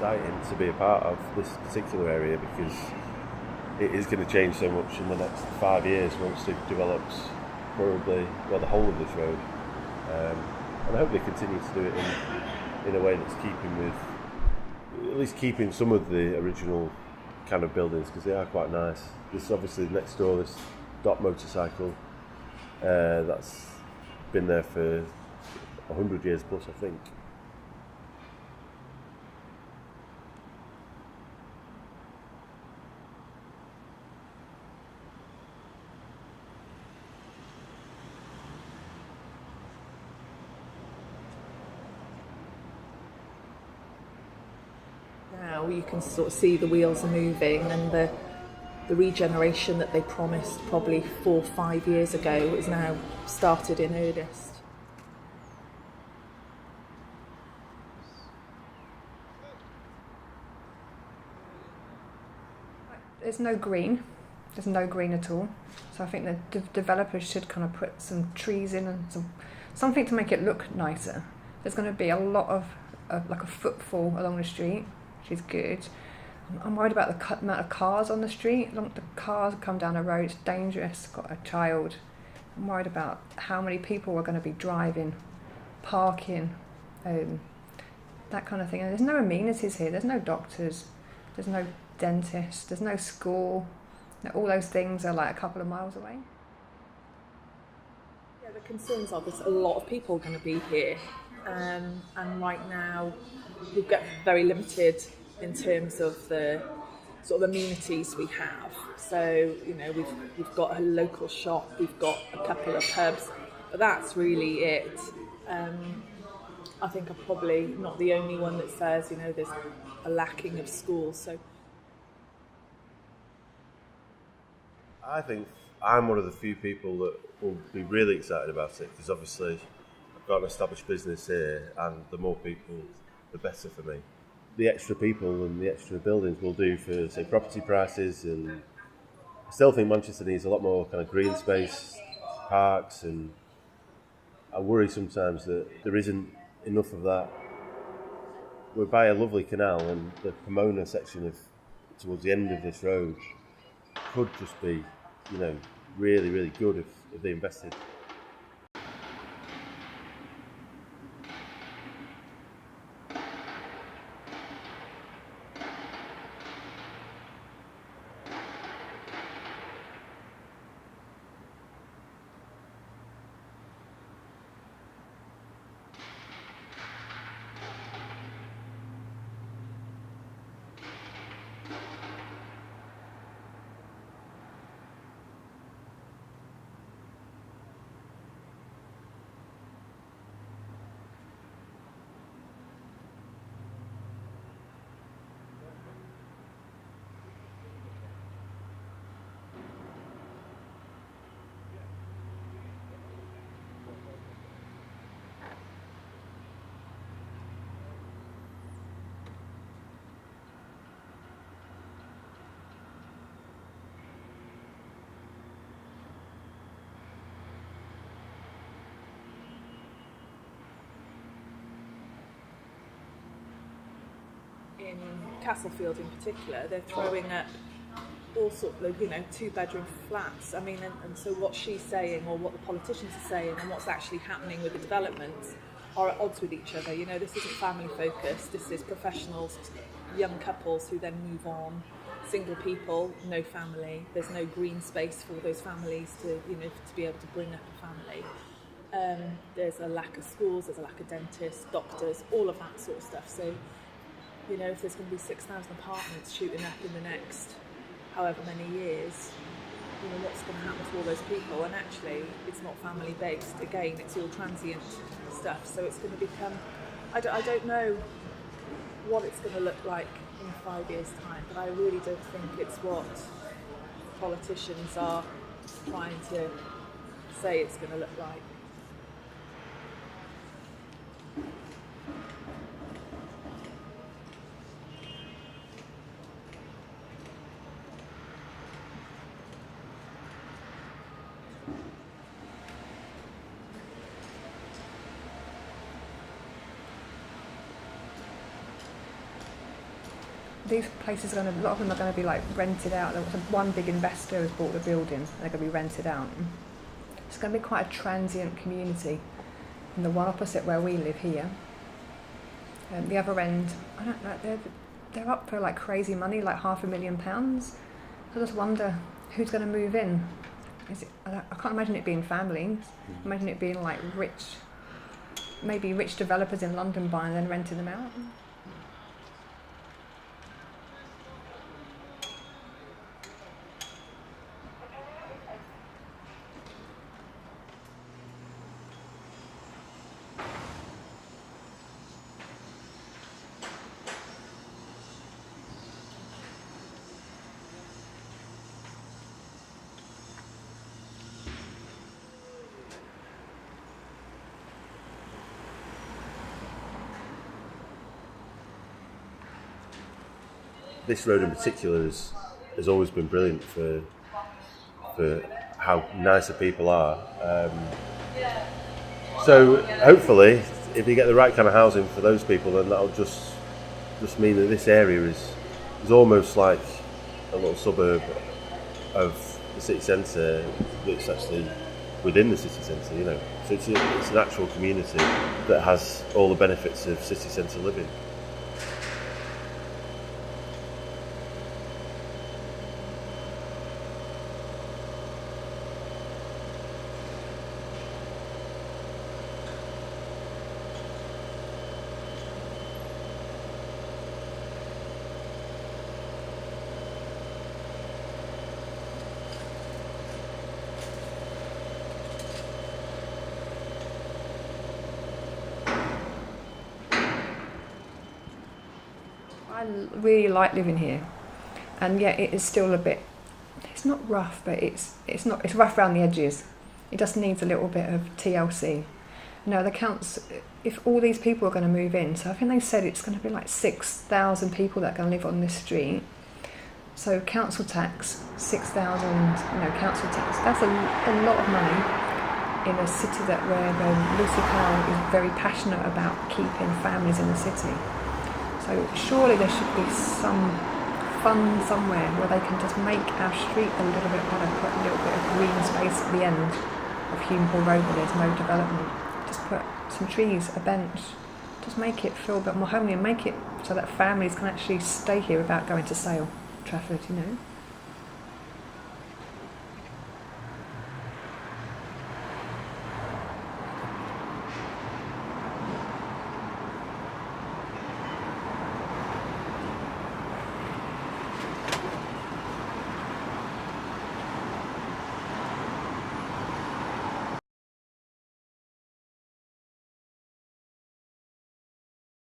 exciting to be a part of this particular area, because it is going to change so much in the next 5 years once they've developed probably the whole of this road. And I hope they continue to do it in a way that's at least keeping some of the original kind of buildings, because they are quite nice. There's obviously next door this Dot motorcycle that's been there for 100 years plus, I think. Now you can sort of see the wheels are moving, and the regeneration that they promised probably 4 or 5 years ago is now started in earnest. There's no green at all, so I think the developers should kind of put some trees in and something to make it look nicer. There's going to be a lot of like a footfall along the street, which is good. I'm worried about the amount of cars on the street. The cars come down the road, it's dangerous. I've got a child. I'm worried about how many people are going to be driving, parking, that kind of thing. And there's no amenities here. There's no doctors, there's no dentist, there's no school. All those things are like a couple of miles away. Yeah, the concerns are there's a lot of people going to be here, and right now we've got very limited in terms of the sort of amenities we have. So, you know, we've got a local shop, we've got a couple of pubs, but that's really it. I think I'm probably not the only one that says, you know, there's a lacking of schools. So I think I'm one of the few people that will be really excited about it, because obviously I've got an established business here, and the more people, the better for me. The extra people and the extra buildings will do for, say, property prices, and I still think Manchester needs a lot more kind of green space, parks, and I worry sometimes that there isn't enough of that. We're by a lovely canal, and the Pomona section towards the end of this road could just be, you know, really, really good if they invested. In Castlefield in particular, they're throwing up all sorts of, you know, 2-bedroom flats. I mean, and so what she's saying, or what the politicians are saying, and what's actually happening with the developments are at odds with each other. You know, this isn't family focused. This is professionals, young couples who then move on, single people, no family. There's no green space for those families to, you know, to be able to bring up a family. There's a lack of schools, there's a lack of dentists, doctors, all of that sort of stuff. So, you know, if there's going to be 6,000 apartments shooting up in the next however many years, you know, what's going to happen to all those people? And actually, it's not family based. Again, it's all transient stuff. So it's going to become, I don't know what it's going to look like in 5 years' time, but I really don't think it's what politicians are trying to say it's going to look like. these places are going to, a lot of them are going to be like rented out. One big investor has bought the building, and they're going to be rented out. It's going to be quite a transient community. And the one opposite where we live here, the other end, I don't know, they're up for like crazy money, like £500,000. I just wonder who's going to move in. I can't imagine it being families. Imagine it being like maybe rich developers in London buying and then renting them out. This road in particular has always been brilliant for how nice the people are. So hopefully, if you get the right kind of housing for those people, then that'll just mean that this area is almost like a little suburb of the city centre that's actually within the city centre, you know. So it's an actual community that has all the benefits of city centre living. I really like living here, and yet it is still a bit, it's not rough, but it's rough around the edges. It just needs a little bit of TLC. No, the council, if all these people are going to move in, so I think they said it's going to be like 6,000 people that are going to live on this street. So council tax, 6,000, council tax, that's a lot of money in a city where Lucy Powell is very passionate about keeping families in the city. So surely there should be some fund somewhere where they can just make our street a little bit better, put a little bit of green space at the end of Hume Hall Road where there's no development. Just put some trees, a bench, just make it feel a bit more homely and make it so that families can actually stay here without going to Sale, Trafford,